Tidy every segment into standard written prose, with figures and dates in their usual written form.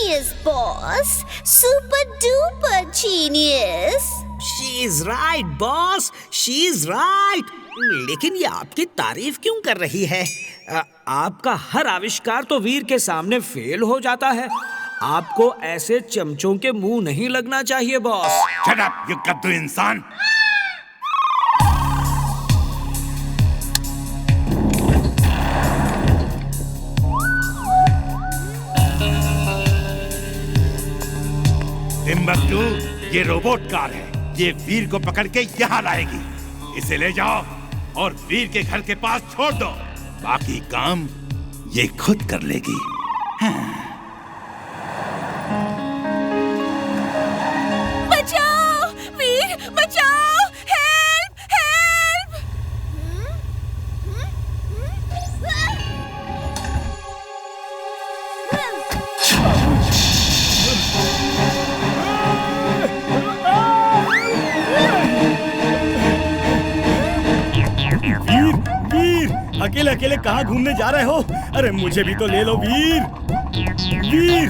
genius, boss. Super duper genius. She is right, boss. She is right. लेकिन ये आपकी तारीफ क्यों कर रही है? आपका हर आविष्कार तो वीर के सामने फेल हो जाता है। आपको ऐसे चमचों के मुंह नहीं लगना चाहिए, बॉस। Shut up, you गद्दू इंसान। टिम्बकटू, ये रोबोट कार है। ये वीर को पकड़ के यहाँ लाएगी। इसे ले जाओ और वीर के घर के पास छोड़ दो। बाकी काम ये खुद कर लेगी। बचाओ, वीर, बचाओ! Help, help! वीर, अकेले अकेले कहाँ घूमने जा रहे हो? अरे मुझे भी तो ले लो वीर। वीर,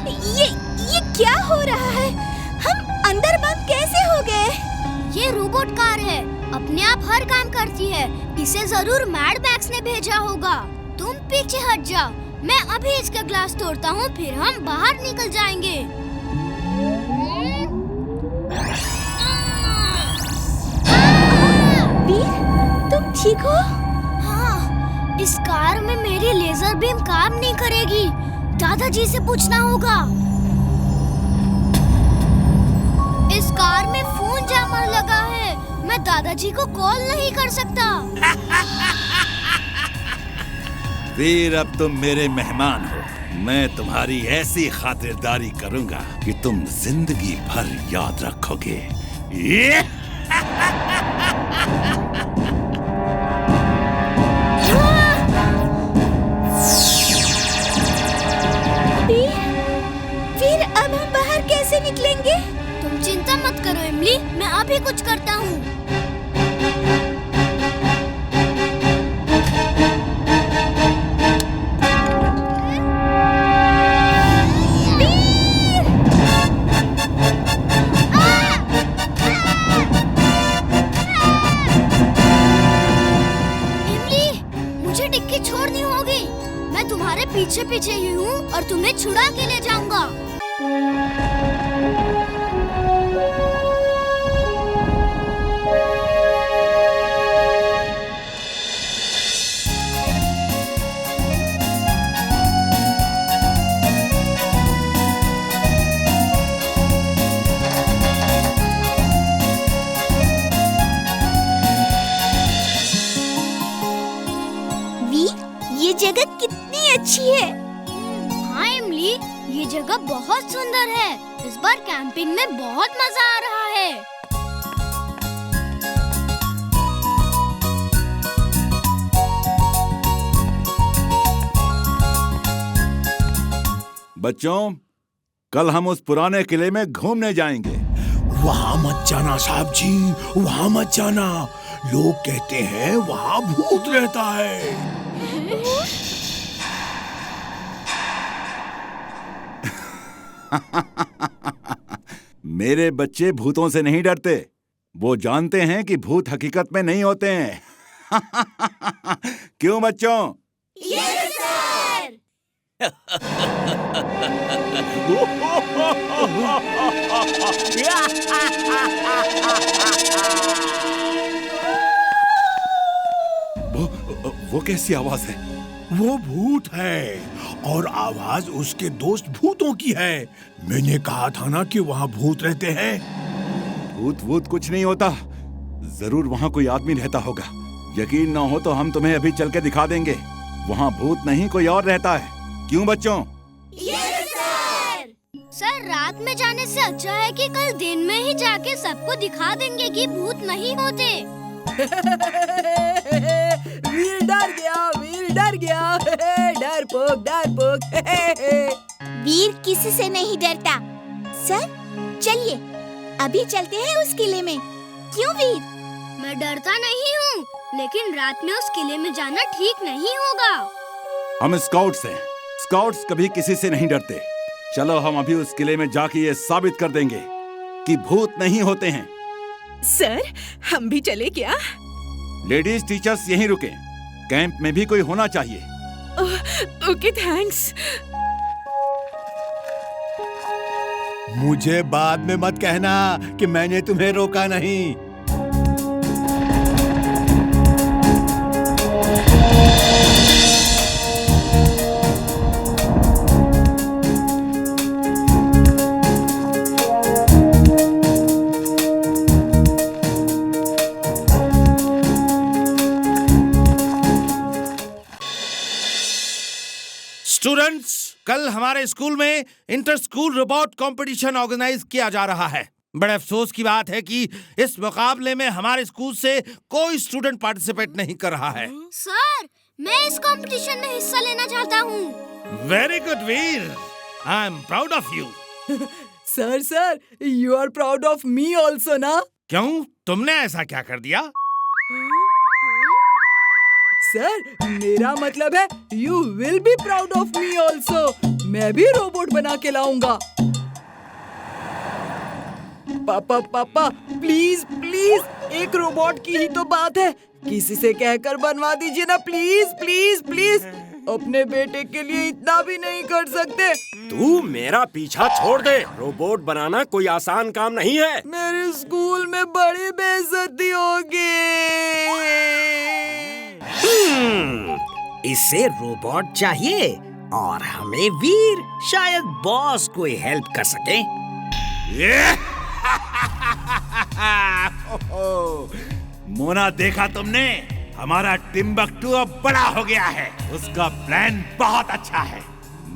वीर, ये क्या हो रहा है? हम अंदर बंद कैसे हो गए? ये रोबोट कार है, अपने आप हर काम करती है। इसे जरूर मैड मैक्स ने भेजा होगा। तुम पीछे हट जाओ, मैं अभी इसका ग्लास तोड़ता हूँ, फिर हम बाहर निकल जाएंगे। वीर, तुम ठीक हो? हाँ, इस कार में मेरी लेजर बीम काम नहीं करेगी। दादाजी से पूछना होगा। इस कार में फोन जैमर लगा है, मैं दादाजी को कॉल नहीं कर सकता। वीर, अब तुम मेरे मेहमान हो। मैं तुम्हारी ऐसी खातिरदारी करूंगा कि तुम जिंदगी भर याद रखोगे। वीर, अब हम बाहर कैसे निकलेंगे? तुम चिंता मत करो इमली, मैं अभी कुछ करता हूँ। छोड़नी होगी। मैं तुम्हारे पीछे पीछे ही हूँ और तुम्हें छुड़ा के ले जाऊंगा। ये जगह कितनी अच्छी है। हाँ इमली, ये जगह बहुत सुंदर है। इस बार कैंपिंग में बहुत मजा आ रहा है। बच्चों, कल हम उस पुराने किले में घूमने जाएंगे। वहाँ मत जाना साहब जी, वहाँ मत जाना। लोग कहते हैं वहाँ भूत रहता है। मेरे बच्चे भूतों से नहीं डरते। वो जानते हैं कि भूत हकीकत में नहीं होते हैं। क्यों बच्चों? Yes sir. वो कैसी आवाज है? वो भूत है और आवाज उसके दोस्त भूतों की है। मैंने कहा था ना कि वहाँ भूत रहते हैं। भूत कुछ नहीं होता। जरूर वहाँ कोई आदमी रहता होगा। यकीन ना हो तो हम तुम्हें अभी चल के दिखा देंगे। वहाँ भूत नहीं कोई और रहता है। क्यों बच्चों? Yes sir. सर, रात में जाने से अच्छा है कि कल दिन में ही जाके सबको दिखा देंगे कि भूत नहीं होते। वीर डर गया, वीर डर गया। डरपोक, डरपोक। वीर किसी से नहीं डरता। सर, चलिए अभी चलते हैं उस किले में। क्यों वीर? मैं डरता नहीं हूँ, लेकिन रात में उस किले में जाना ठीक नहीं होगा। हम स्काउट्स हैं। स्काउट्स कभी किसी से नहीं डरते। चलो हम अभी उस किले में जाके ये साबित कर देंगे कि भूत नहीं होते हैं। सर, हम भी चले क्या? लेडीज टीचर्स यहीं रुके। कैंप में भी कोई होना चाहिए। Okay, thanks. मुझे बाद में मत कहना कि मैंने तुम्हें रोका नहीं। स्टूडेंट्स, कल हमारे स्कूल में inter school robot competition organise किया जा रहा है। बड़े अफसोस की बात है कि इस मुकाबले में हमारे स्कूल से कोई स्टूडेंट पार्टिसिपेट नहीं कर रहा है। सर, मैं इस कंपटीशन में हिस्सा लेना चाहता हूँ। Very good Veer, I am proud of you. Sir, you are proud of me also ना? क्यों, तुमने ऐसा क्या कर दिया? सर, मेरा मतलब है you will be proud of me also. मैं भी रोबोट बना के लाऊंगा। पापा, प्लीज प्लीज, एक रोबोट की ही तो बात है, किसी से कहकर बनवा दीजिए ना, प्लीज प्लीज प्लीज। अपने बेटे के लिए इतना भी नहीं कर सकते? तू मेरा पीछा छोड़ दे। रोबोट बनाना कोई आसान काम नहीं है। मेरे स्कूल में बड़ी बेइज्जती होगी। इसे रोबोट चाहिए और हमें वीर। शायद बॉस कोई हेल्प कर सके। मोना, देखा तुमने? हमारा टिम्बकटू अब बड़ा हो गया है। उसका प्लान बहुत अच्छा है।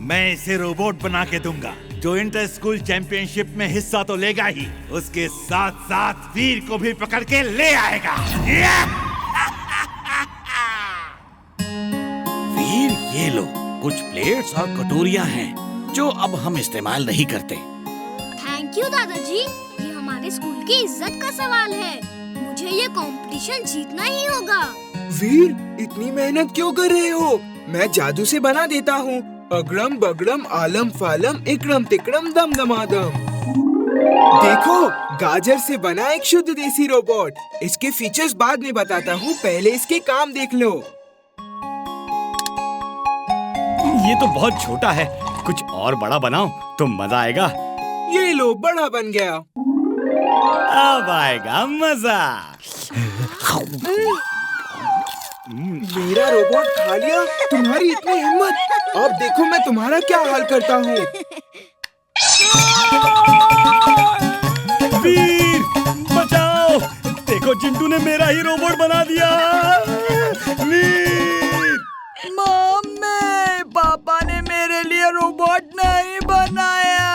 मैं इसे रोबोट बना के दूंगा जो इंटर स्कूल चैंपियनशिप में हिस्सा तो लेगा ही, उसके साथ साथ वीर को भी पकड़ के ले आएगा। वीर, ये लो, कुछ प्लेट्स और कटोरियां हैं जो अब हम इस्तेमाल नहीं करते। थैंक यू दादाजी, ये हमारे स्कूल की इज्जत का सवाल है। मुझे ये कंपटीशन जीतना ही होगा। वीर, इतनी मेहनत क्यों कर रहे हो? मैं जादू से बना देता हूँ। अगड़म बगड़म आलम फालम इकड़म तिकड़म दम दमादम। देखो, गाजर से बना एक शुद्ध देसी रोबोट। इसके फीचर्स बाद में बताता हूँ, पहले इसके काम देख लो। ये तो बहुत छोटा है, कुछ और बड़ा बनाओ तो मजा आएगा। ये लो, बड़ा बन गया। अब आएगा मजा। मेरा रोबोट खा लिया? तुम्हारी इतनी हिम्मत! अब देखो मैं तुम्हारा क्या हाल करता हूँ। वीर, बचाओ! देखो, चिंटू ने मेरा ही रोबोट बना दिया। वीर! मम्मी, पापा ने मेरे लिए रोबोट नहीं बनाया।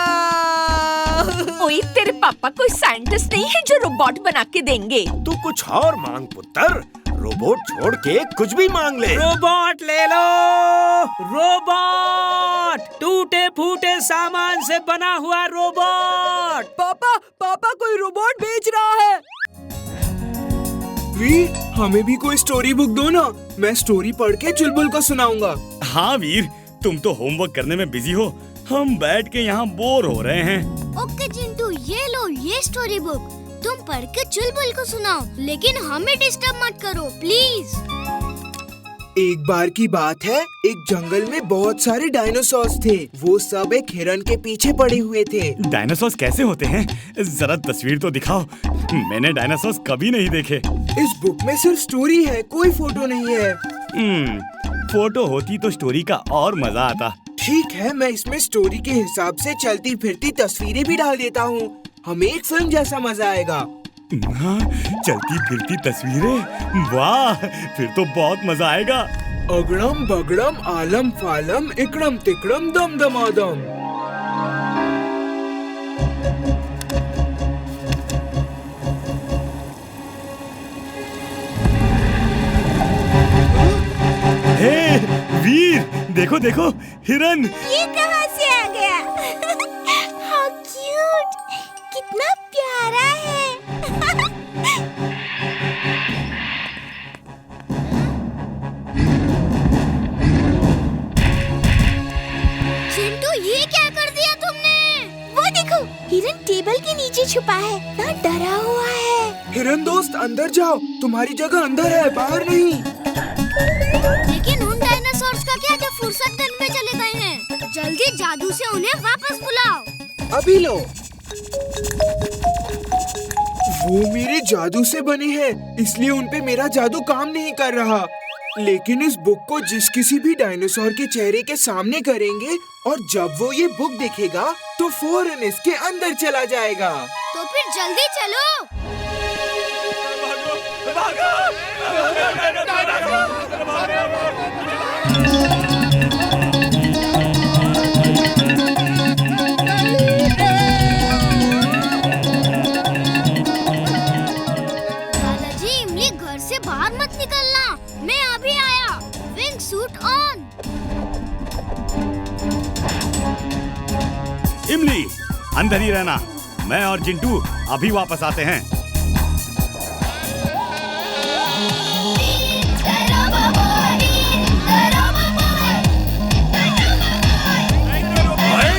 ओए, तेरे पापा कोई साइंटिस्ट नहीं है जो रोबोट बना के देंगे। तू कुछ और मांग पुत्र, रोबोट छोड़ के कुछ भी मांग ले। रोबोट ले लो, रोबोट, टूटे फूटे सामान से बना हुआ रोबोट। पापा कोई रोबोट बेच रहा है। वीर, हमें भी कोई स्टोरी बुक दो ना, मैं स्टोरी पढ़ के चुलबुल को सुनाऊंगा। हाँ वीर, तुम तो होमवर्क करने में बिजी हो, हम बैठ के यहाँ बोर हो रहे हैं। ओके चिंटू, ये लो ये स्टोरी बुक, तुम पढ़ के चुलबुल को सुनाओ, लेकिन हमें डिस्टर्ब मत करो प्लीज। एक बार की बात है, एक जंगल में बहुत सारे डायनासोर्स थे। वो सब एक हिरन के पीछे पड़े हुए थे। डायनासोर्स कैसे होते हैं? जरा तस्वीर तो दिखाओ, मैंने डायनासोर्स कभी नहीं देखे। इस बुक में सिर्फ स्टोरी है, कोई फोटो नहीं है। फोटो होती तो स्टोरी का और मजा आता। ठीक है, मैं इसमें स्टोरी के हिसाब से चलती फिरती तस्वीरें भी डाल देता हूँ, हमें एक फिल्म जैसा मजा आएगा। हाँ, चलती फिरती तस्वीरें, वाह, फिर तो बहुत मजा आएगा। अगड़म बगड़म आलम फालम इकड़म तिकड़म दम दमादम। हे वीर, देखो देखो, हिरन। ये कहाँ से आ गया? हाउ क्यूट, कितना प्यारा। रहा है। चिंटू, ये क्या कर दिया तुमने? वो देखो, हिरन टेबल के नीचे छुपा है, ना डरा हुआ है। हिरन दोस्त अंदर जाओ, तुम्हारी जगह अंदर है, बाहर नहीं। लेकिन उन डायनासोर्स का क्या जो फुर्सतगंज में चले गए हैं? जल्दी जादू से उन्हें वापस बुलाओ। अभी लो। वो मेरे जादू से बने हैं, इसलिए उन पे मेरा जादू काम नहीं कर रहा। लेकिन इस बुक को जिस किसी भी डायनासोर के चेहरे के सामने करेंगे और जब वो ये बुक देखेगा तो फौरन इसके अंदर चला जाएगा। तो फिर जल्दी चलो। दादाजी, इमली घर से बाहर मत निकलना, मैं अभी आया। Wing suit on. इमली, अंदर ही रहना। मैं और चिंटू अभी वापस आते हैं।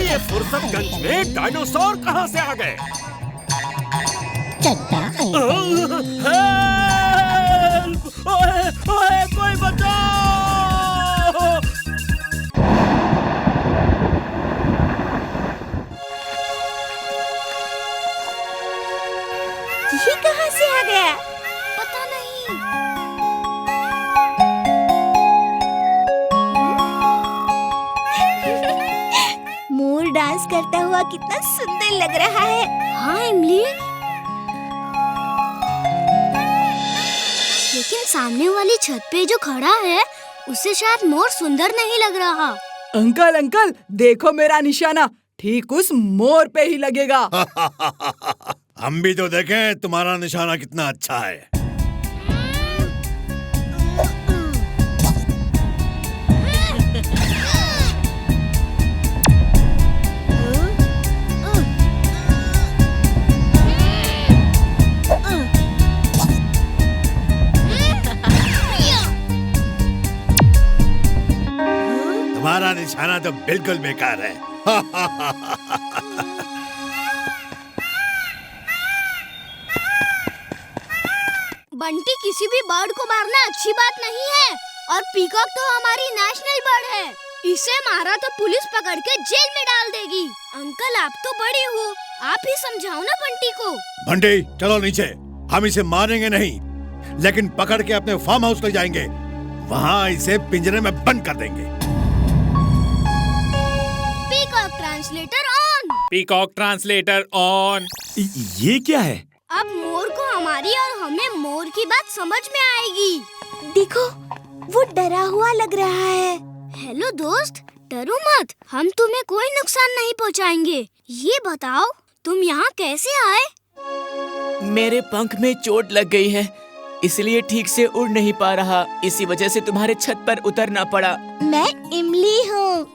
ये फुर्सतगंज में डायनासोर कहाँ से आ गए? कोई बचाओ! ये कहाँ से आ गया? पता नहीं। मोर डांस करता हुआ कितना सुंदर लग रहा है। हाँ इमली, लेकिन सामने वाली छत पे जो खड़ा है उसे शायद मोर सुंदर नहीं लग रहा। अंकल अंकल, देखो मेरा निशाना ठीक उस मोर पे ही लगेगा। हम भी तो देखें तुम्हारा निशाना कितना अच्छा है। तुम्हारा निशाना तो बिल्कुल बेकार है। बंटी, किसी भी बर्ड को मारना अच्छी बात नहीं है, और पीकॉक तो हमारी नेशनल बर्ड है। इसे मारा तो पुलिस पकड़ के जेल में डाल देगी। अंकल, आप तो बड़े हो, आप ही समझाओ ना बंटी को। बंटी, चलो नीचे। हम इसे मारेंगे नहीं, लेकिन पकड़ के अपने फार्म हाउस ले जाएंगे। वहाँ इसे पिंजरे में बंद कर देंगे। Peacock translator on. Peacock translator on. ये क्या है? अब मोर को हमारी और हमें मोर की बात समझ में आएगी। देखो, वो डरा हुआ लग रहा है। हेलो दोस्त, डरो मत, हम तुम्हें कोई नुकसान नहीं पहुंचाएंगे। ये बताओ, तुम यहाँ कैसे आए? मेरे पंख में चोट लग गई है, इसलिए ठीक से उड़ नहीं पा रहा। इसी वजह से तुम्हारे छत पर उतरना पड़ा। मैं इमली हूँ,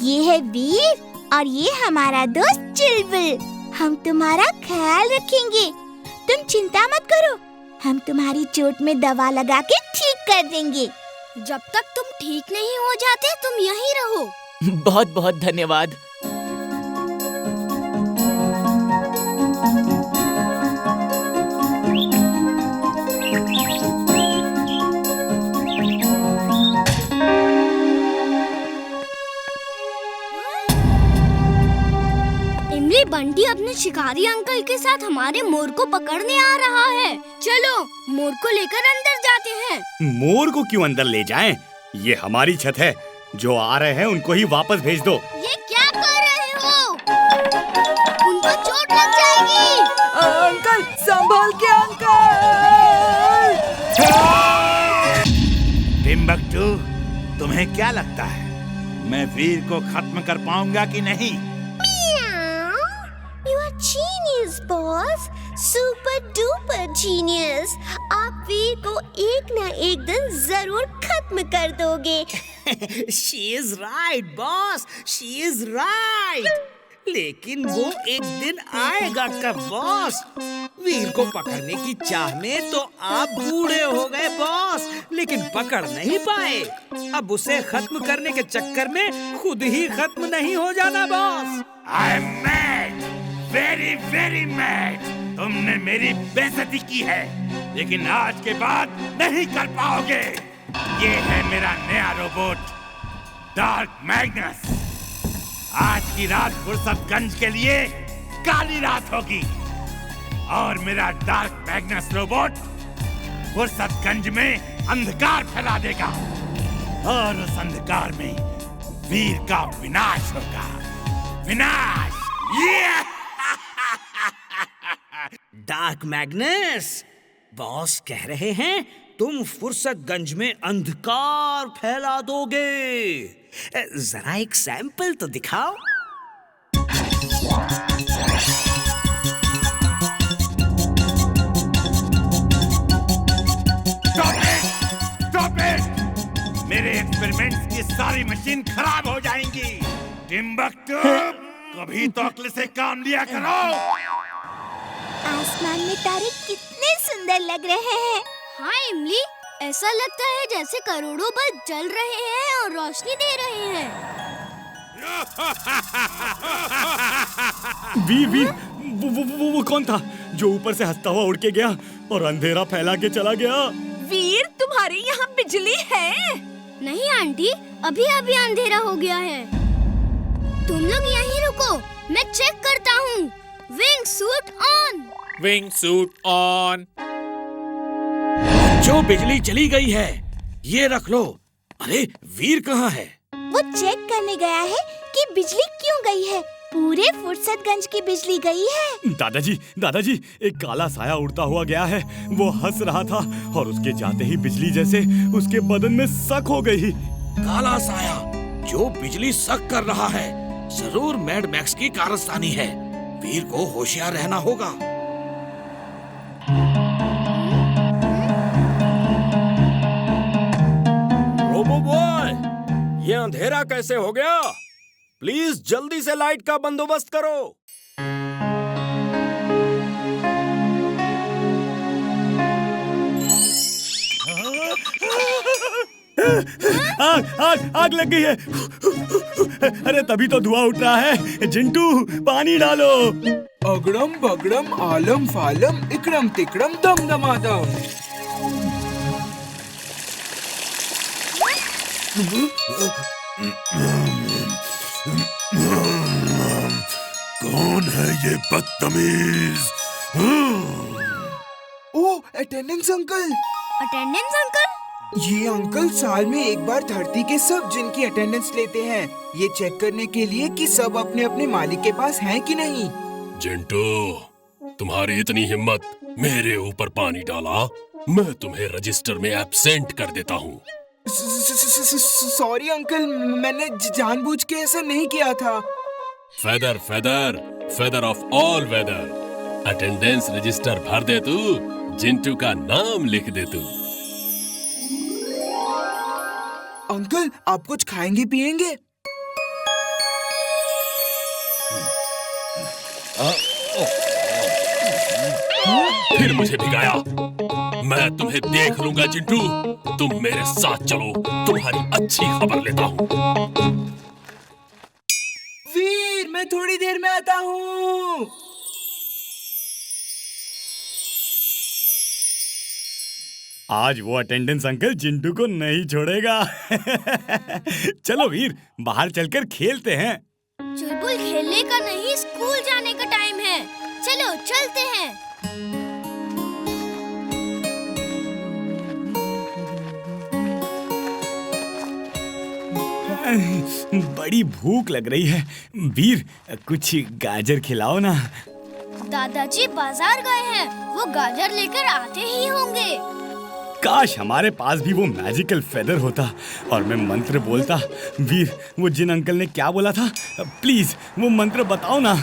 ये है वीर और ये हमारा दोस्त चिलबुल। हम तुम्हारा ख्याल रखेंगे, तुम चिंता मत करो। हम तुम्हारी चोट में दवा लगा के ठीक कर देंगे। जब तक तुम ठीक नहीं हो जाते, तुम यहीं रहो। बहुत बहुत धन्यवाद। इमली, बंटी अपने शिकारी अंकल के साथ हमारे मोर को पकड़ने आ रहा है। चलो, मोर को लेकर अंदर जाते हैं। मोर को क्यों अंदर ले जाएं? ये हमारी छत है। जो आ रहे हैं उनको ही वापस भेज दो। ये क्या कर रहे हो? उनको चोट लग जाएगी। अंकल, संभाल के अंकल। टिम्बक्टू, तुम्हें क्या लगता है मैं वीर को खत्म कर पाऊंगा कि नहीं? You are genius, boss. Super duper genius. आप वीर को एक ना एक दिन जरूर खत्म कर दोगे। She is right, boss. She is right. लेकिन वो एक दिन आएगा कब बॉस? वीर को पकड़ने की चाह में तो आप बूढ़े हो गए बॉस, लेकिन पकड़ नहीं पाए। अब उसे खत्म करने के चक्कर में खुद ही खत्म नहीं हो जाना boss. I am mad, very very mad. तुमने मेरी बेइज्जती की है, लेकिन आज के बाद नहीं कर पाओगे। ये है मेरा नया रोबोट डार्क मैग्नस। आज की रात फुर्सतगंज के लिए काली रात होगी और मेरा डार्क मैग्नस रोबोट फुर्सतगंज में अंधकार फैला देगा और उस अंधकार में वीर का विनाश होगा। विनाश! डार्क मैग्नस, बॉस कह रहे हैं तुम फुर्सतगंज में अंधकार फैला दोगे। जरा एक सैंपल तो दिखाओ। Stop it! मेरे एक्सपेरिमेंट्स की सारी मशीन खराब हो जाएंगी। टिम्बक्टू, कभी तो अक्ल से काम लिया करो। आसमान में तारे कितने सुंदर लग रहे हैं। हाँ इमली, ऐसा लगता है जैसे करोड़ों बल्ब जल रहे हैं और रोशनी दे रहे हैं। वीर, वो कौन था जो ऊपर से हंसता हुआ उड़ के गया और अंधेरा फैला के चला गया? वीर, तुम्हारे यहाँ बिजली है? नहीं आंटी, अभी अभी अंधेरा हो गया है। तुम लोग यहीं रुको, मैं चेक करता हूँ। Wing suit on. Wing suit on. जो बिजली चली गई है, ये रख लो। अरे वीर कहाँ है? वो चेक करने गया है कि बिजली क्यों गई है। पूरे फुर्सतगंज की बिजली गई है। दादाजी, एक काला साया उड़ता हुआ गया है। वो हंस रहा था और उसके जाते ही बिजली जैसे उसके बदन में शक हो गई। काला साया जो बिजली शक कर रहा है, जरूर मैड मैक्स की कारस्तानी है। वीर को होशियार रहना होगा। रोबो बॉय, ये अंधेरा कैसे हो गया? प्लीज जल्दी से लाइट का बंदोबस्त करो। आग लग गई है। अरे तभी तो धुआं उठ रहा है। जिंटू, पानी डालो। अगड़म बगड़म आलम फालम इकड़म तिकड़म दम दमादम। कौन है ये बदतमीज? ओह, अटेंडेंस अंकल। Attendance uncle? ये अंकल साल में एक बार धरती के सब जिनकी अटेंडेंस लेते हैं, ये चेक करने के लिए कि सब अपने अपने मालिक के पास हैं कि नहीं। जिंटू, तुम्हारी इतनी हिम्मत, मेरे ऊपर पानी डाला, मैं तुम्हें रजिस्टर में एब्सेंट कर देता हूँ। सॉरी अंकल, मैंने जानबूझ के ऐसा नहीं किया था। Feather feather feather of all weather, attendance register भर दे तू, जिंटू का नाम लिख दे तू। अंकल, आप कुछ खाएंगे पिएंगे? फिर मुझे भिगाया। मैं तुम्हें देख लूंगा जिंटू। तुम मेरे साथ चलो, तुम्हारी अच्छी खबर लेता हूँ। वीर, मैं थोड़ी देर में आता हूँ। आज वो अटेंडेंस अंकल जिंटू को नहीं छोड़ेगा। चलो वीर, बाहर चलकर खेलते हैं। चुलबुल, खेलने का नहीं, स्कूल जाने का टाइम है। चलो चलते हैं। बड़ी भूख लग रही है। वीर, कुछ गाजर खिलाओ ना। दादाजी बाजार गए हैं, वो गाजर लेकर आते ही होंगे। काश हमारे पास भी वो मैजिकल फेदर होता और मैं मंत्र बोलता। वीर, वो जिन अंकल ने क्या बोला था, प्लीज वो मंत्र बताओ ना।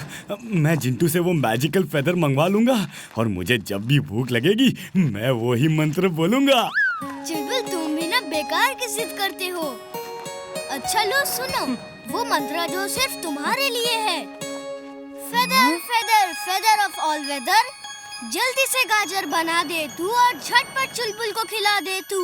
मैं जिंटू से वो मैजिकल फेदर मंगवा लूंगा और मुझे जब भी भूख लगेगी मैं वो ही मंत्र बोलूंगा। चुलबुल, तुम भी ना बेकार की जिद करते हो। अच्छा लो सुनो, वो मंत्र जो सिर्फ तुम्हारे लिए है। Feather feather feather of all weather, जल्दी से गाजर बना दे तू और झटपट चुलबुल को खिला दे तू।